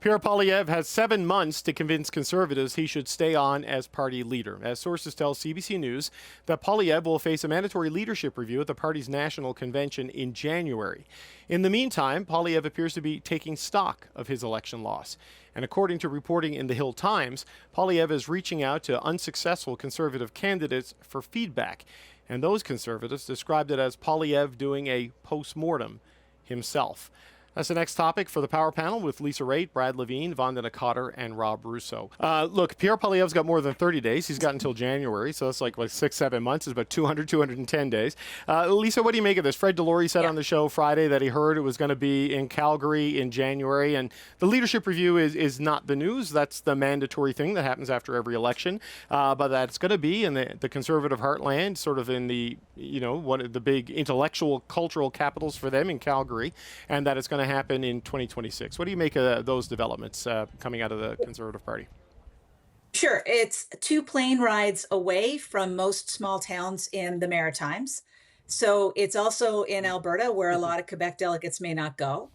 Pierre Poilievre has 7 months to convince Conservatives he should stay on as party leader. As sources tell CBC News that Poilievre will face a mandatory leadership review at the party's national convention in January. In the meantime, Poilievre appears to be taking stock of his election loss. And according to reporting in the Hill Times, Poilievre is reaching out to unsuccessful Conservative candidates for feedback. And those Conservatives described it as Poilievre doing a post-mortem himself. That's the next topic for the Power Panel with Lisa Raitt, Brad Levine, Vandana Cotter, and Rob Russo. Look, Pierre Poilievre's got more than 30 days. He's got until January, so that's like 6-7 months. It's about 210 days. Lisa, what do you make of this? Fred Delory said on the show Friday that he heard it was going to be in Calgary in January, and the leadership review is not the news. That's the mandatory thing that happens after every election, but that's going to be in the Conservative heartland, sort of in the, one of the big intellectual, cultural capitals for them in Calgary, and that it's going to happen in 2026. What do you make of those developments coming out of the Conservative Party? Sure. It's 2 plane rides away from most small towns in the Maritimes. So it's also in Alberta, where a lot of Quebec delegates may not go.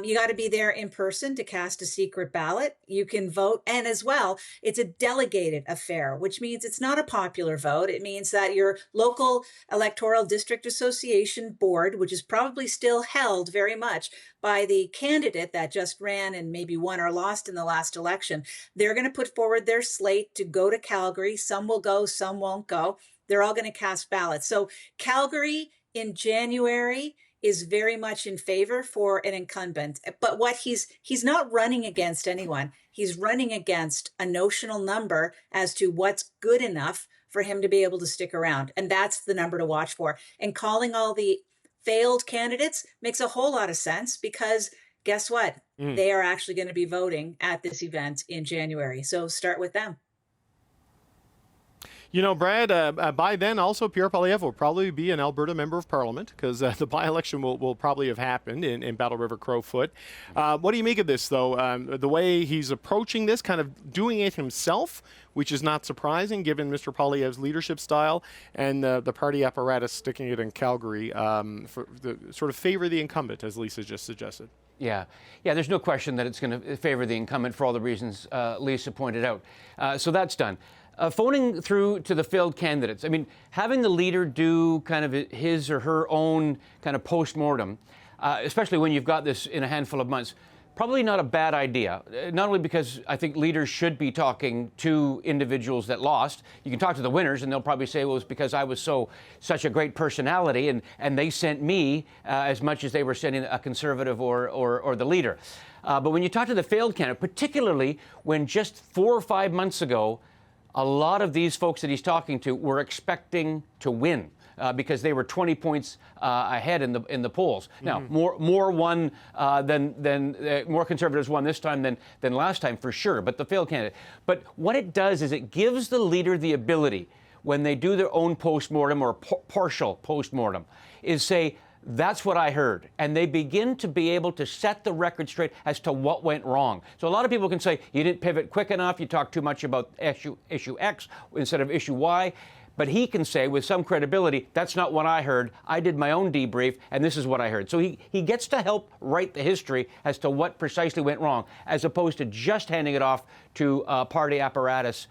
You got to be there in person to cast a secret ballot. You can vote. And as well, it's a delegated affair, which means it's not a popular vote. It means that your local electoral district association board, which is probably still held very much by the candidate that just ran and maybe won or lost in the last election, they're going to put forward their slate to go to Calgary. Some will go, some won't go. They're all going to cast ballots. So Calgary in January is very much in favor for an incumbent. But what he's not running against anyone. He's running against a notional number as to what's good enough for him to be able to stick around. And that's the number to watch for. And calling all the failed candidates makes a whole lot of sense, because guess what? They are actually going to be voting at this event in January. So start with them. Brad, by then also Pierre Poilievre will probably be an Alberta Member of Parliament, because the by-election will probably have happened in Battle River Crowfoot. What do you make of this, though? The way he's approaching this, kind of doing it himself, which is not surprising given Mr. Poilievre's leadership style, and the party apparatus sticking it in Calgary for the sort of favor the incumbent, as Lisa just suggested. Yeah, there's no question that it's going to favor the incumbent for all the reasons Lisa pointed out. So that's done. Phoning through to the failed candidates. I mean, having the leader do kind of his or her own kind of post-mortem, especially when you've got this in a handful of months, probably not a bad idea. Not only because I think leaders should be talking to individuals that lost. You can talk to the winners, and they'll probably say, well, it's because I was such a great personality, and they sent me as much as they were sending a Conservative or the leader. But when you talk to the failed candidate, particularly when just 4 or 5 months ago, a lot of these folks that he's talking to were expecting to win because they were 20 points ahead in the polls. Now, more Conservatives won this time than last time for sure. But the failed candidate. But what it does is it gives the leader the ability, when they do their own postmortem or partial postmortem, is say, that's what I heard. And they begin to be able to set the record straight as to what went wrong. So a lot of people can say, you didn't pivot quick enough, you talked too much about issue X instead of issue Y. But he can say with some credibility, that's not what I heard. I did my own debrief, and this is what I heard. So he gets to help write the history as to what precisely went wrong, as opposed to just handing it off to party apparatus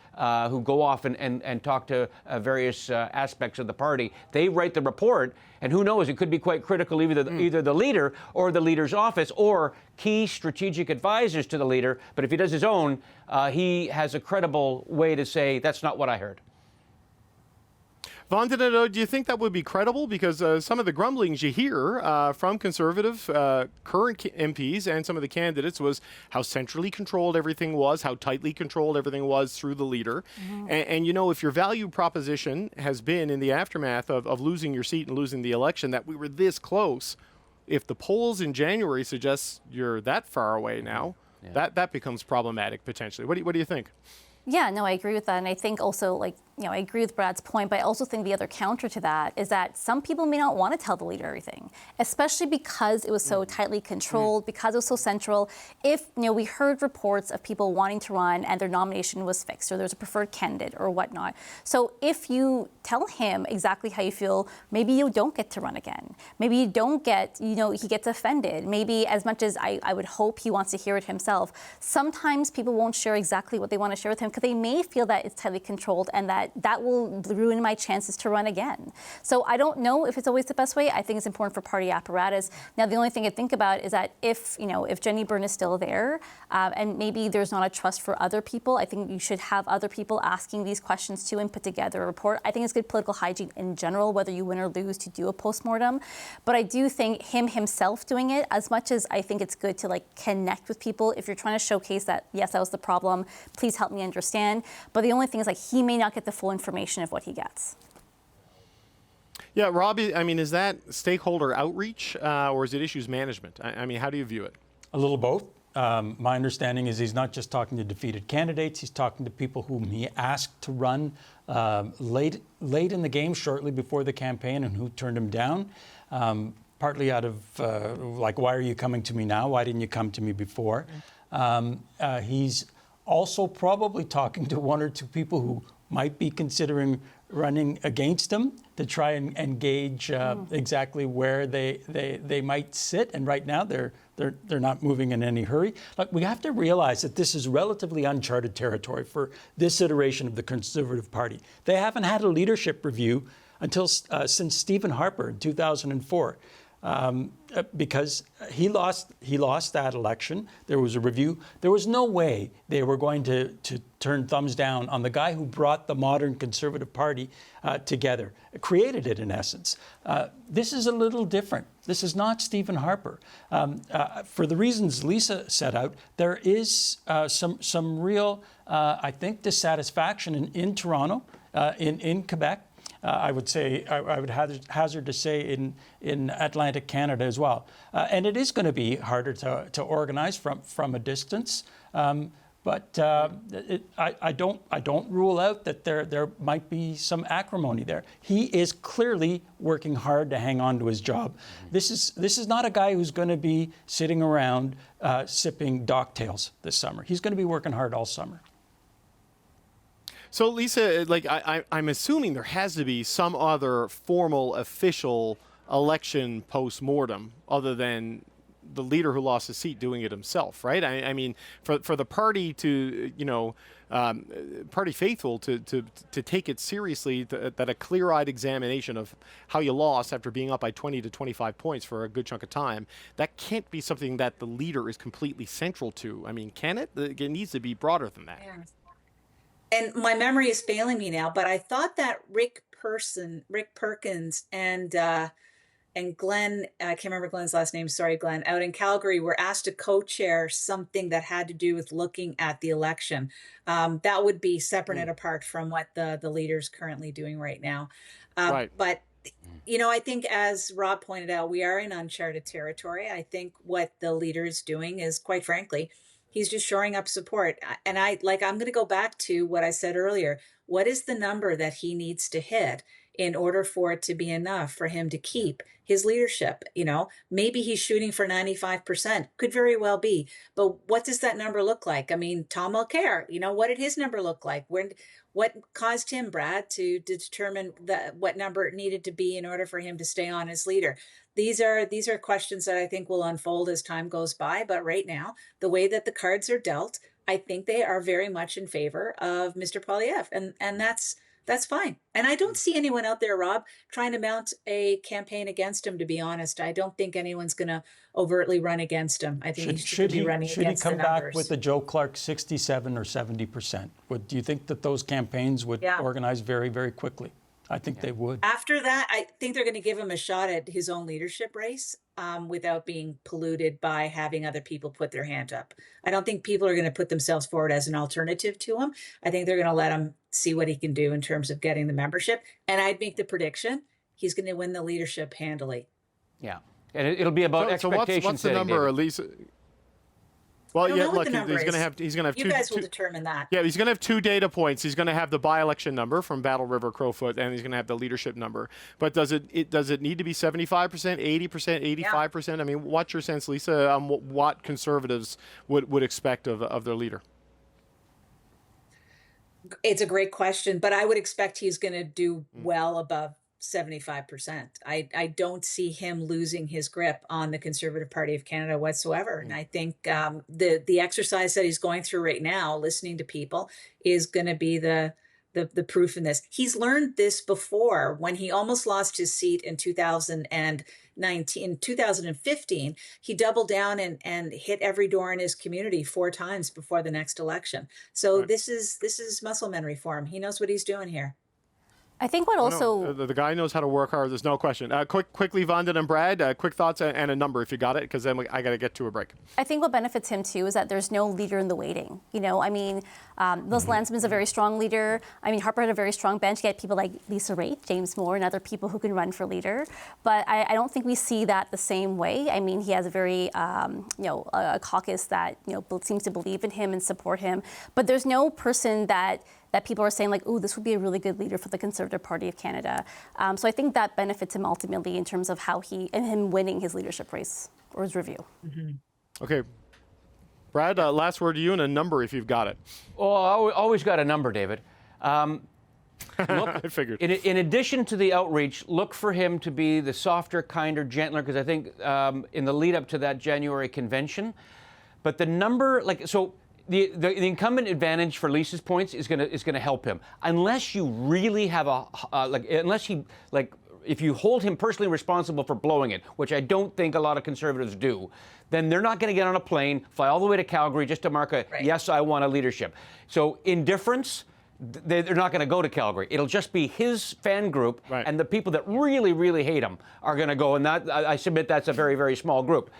who go off and talk to various aspects of the party. They write the report, and who knows, it could be quite critical, either the leader or the leader's office or key strategic advisors to the leader. But if he does his own, he has a credible way to say, that's not what I heard. Vandana, do you think that would be credible? Because some of the grumblings you hear from Conservative current MPs and some of the candidates was how centrally controlled everything was, how tightly controlled everything was through the leader. And if your value proposition has been in the aftermath of losing your seat and losing the election that we were this close, if the polls in January suggest you're that far away now, that becomes problematic potentially. What do you think? Yeah, no, I agree with that. And I think also, I agree with Brad's point, but I also think the other counter to that is that some people may not want to tell the leader everything, especially because it was so tightly controlled, because it was so central. If, we heard reports of people wanting to run and their nomination was fixed, or there's a preferred candidate or whatnot. So if you tell him exactly how you feel, maybe you don't get to run again. Maybe you don't get, he gets offended. Maybe as much as I would hope he wants to hear it himself, sometimes people won't share exactly what they want to share with him because they may feel that it's tightly controlled and that will ruin my chances to run again. So I don't know if it's always the best way. I think it's important for party apparatus. Now, the only thing I think about is that if Jenny Byrne is still there, and maybe there's not a trust for other people, I think you should have other people asking these questions too and put together a report. I think it's good political hygiene in general, whether you win or lose, to do a postmortem. But I do think himself doing it, as much as I think it's good to connect with people, if you're trying to showcase that, yes, that was the problem, please help me understand. But the only thing is he may not get the full information of what he gets. Yeah, Robbie, is that stakeholder outreach or is it issues management? How do you view it? A little both. My understanding is he's not just talking to defeated candidates, he's talking to people whom he asked to run late in the game, shortly before the campaign, and who turned him down. Partly out of, why are you coming to me now? Why didn't you come to me before? He's also probably talking to one or two people who might be considering running against him to try and gauge exactly where they might sit. And right now they're not moving in any hurry. We have to realize that this is relatively uncharted territory for this iteration of the Conservative Party. They haven't had a leadership review until since Stephen Harper in 2004. Because he lost that election. There was a review. There was no way they were going to turn thumbs down on the guy who brought the modern Conservative Party together, created it in essence. This is a little different. This is not Stephen Harper. For the reasons Lisa set out, there is some real, I think, dissatisfaction in Toronto, in Quebec. I would say, I would hazard to say in Atlantic Canada as well. And it is going to be harder to organize from a distance. But I don't rule out that there might be some acrimony there. He is clearly working hard to hang on to his job. This is not a guy who's going to be sitting around sipping Docktails this summer. He's going to be working hard all summer. So, Lisa, I'm assuming there has to be some other formal, official election post-mortem other than the leader who lost his seat doing it himself, right? For the party to, party faithful to take it seriously, that a clear-eyed examination of how you lost after being up by 20 to 25 points for a good chunk of time, that can't be something that the leader is completely central to. Can it? It needs to be broader than that. Yeah. And my memory is failing me now, but I thought that Rick Perkins and Glenn, I can't remember Glenn's last name, sorry, Glenn, out in Calgary were asked to co-chair something that had to do with looking at the election. That would be separate and apart from what the leader's currently doing right now. Right. But, I think as Rob pointed out, we are in uncharted territory. I think what the leader is doing is, quite frankly, he's just shoring up support. And I'm going to go back to what I said earlier. What is the number that he needs to hit in order for it to be enough for him to keep his leadership? Maybe he's shooting for 95%, could very well be. But what does that number look like? Tom Mulcair, what did his number look like? What caused him, Brad, to determine what number it needed to be in order for him to stay on as leader? These are questions that I think will unfold as time goes by. But right now, the way that the cards are dealt, I think they are very much in favor of Mr. Poilievre. And that's fine. And I don't see anyone out there, Rob, trying to mount a campaign against him, to be honest. I don't think anyone's going to overtly run against him. I think should he be running against the numbers. Should he come back with the Joe Clark 67 or 70%? Do you think that those campaigns would organize very, very quickly? I think they would. After that, I think they're going to give him a shot at his own leadership race without being polluted by having other people put their hand up. I don't think people are going to put themselves forward as an alternative to him. I think they're going to let him see what he can do in terms of getting the membership. And I'd make the prediction he's going to win the leadership handily. Yeah. And it'll be about expectation what's the setting, number, David. Lisa? Well, I don't yeah, know what look, the number he's going to is. have You two. guys will determine that. Yeah, he's going to have 2 data points. He's going to have the by-election number from Battle River, Crowfoot, and he's going to have the leadership number. But does it need to be 75%, 80%, 85%? I mean, what's your sense, Lisa, on what Conservatives would expect of their leader? It's a great question, but I would expect he's going to do well above 75%. I don't see him losing his grip on the Conservative Party of Canada whatsoever. And I think the exercise that he's going through right now, listening to people, is going to be the proof in this. He's learned this before when he almost lost his seat in 2019. In 2015, he doubled down and hit every door in his community 4 times before the next election. So this is muscle memory for him. He knows what he's doing here. I think what also The guy knows how to work hard. There's no question. Quickly, Vanden and Brad, quick thoughts and a number if you got it, because then I got to get to a break. I think what benefits him too is that there's no leader in the waiting. You know, I mean, Liz Landsman's a very strong leader. I mean, Harper had a very strong bench. You get people like Lisa Raitt, James Moore, and other people who can run for leader. But I don't think we see that the same way. I mean, he has a very, a caucus that seems to believe in him and support him. But there's no person that people are saying like, oh, this would be a really good leader for the Conservative Party of Canada. So I think that benefits him ultimately in terms of how him winning his leadership race or his review. Mm-hmm. Okay. Brad, last word to you and a number if you've got it. Oh, I always got a number, David. Look, I figured. In addition to the outreach, look for him to be the softer, kinder, gentler, because I think in the lead up to that January convention, but the number, the incumbent advantage for Lisa's points is gonna help him, unless you really have if you hold him personally responsible for blowing it, which I don't think a lot of Conservatives do, then they're not going to get on a plane, fly all the way to Calgary just to mark yes, I want a leadership. So indifference, they're not going to go to Calgary. It'll just be his fan group, and the people that really, really hate him are going to go, and that I submit that's a very, very small group.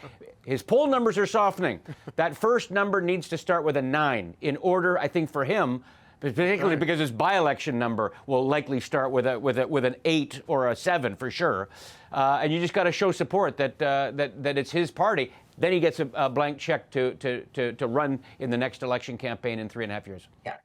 His poll numbers are softening. That first number needs to start with a 9 in order, I think, for him, particularly because his by-election number will likely start with an 8 or a 7 for sure. And you just got to show support that it's his party. Then he gets a blank check to run in the next election campaign in 3.5 years. Yeah.